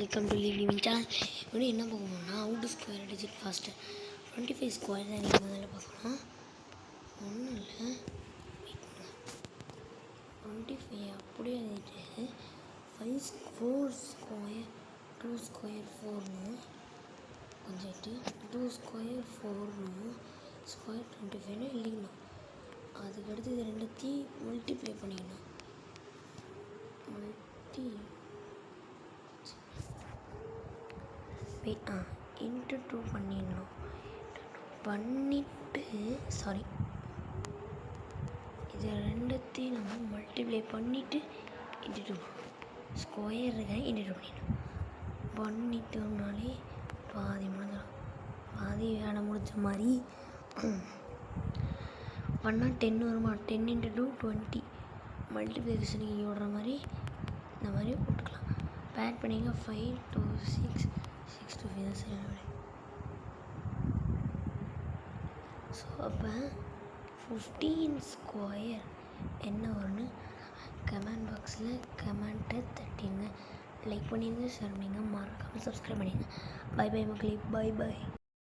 Welcome to living channel. இன்னும் என்ன பார்க்கணும்னா out square digit fast 25 square தான் நீங்கள் முதல்ல பார்க்கலாம். ஒன்றும் இல்லை, 25 அப்படியே எழுதிட்டு 4 ஸ்கொயர் 2 ஸ்கொயர் 4னு கொஞ்சிட்டு 2 ஸ்கொயர் 4னு ஸ்கொயர் 25னு எழுதிக்கணும். அதுக்கடுத்து இது ரெண்டுத்தையும் மல்டிப்ளை பண்ணிக்கணும். இன்ட்டு 2 பண்ணிடணும். பண்ணிவிட்டு இது ரெண்டுத்தையும் நம்ம மல்டிப்ளை பண்ணிவிட்டு இன்ட்டு 2 ஸ்கொயர் இருக்க இன்ட்டு 2 பண்ணிட்டோம்னாலே பாதி முடிஞ்சிடும். பாதி வேலை முடிஞ்ச மாதிரி பண்ணால் 10 வருமா, 10 × 2 20 மல்டிப்ளிகேஷனுக்கு விடுற மாதிரி இந்த மாதிரி போட்டுக்கலாம். பேட் பண்ணிங்க 5 2 6 6 2 5 7. ஸோ அப்போ 15 ஸ்கொயர் என்ன வரும்னு கமெண்ட் பாக்ஸில் கமெண்ட்டை தட்டிங்க. லைக் பண்ணிடுங்க, ஷேர் பண்ணிங்க, மறக்காமல் சப்ஸ்கிரைப் பண்ணிடுங்க. பை பை மக்களே, பை பை.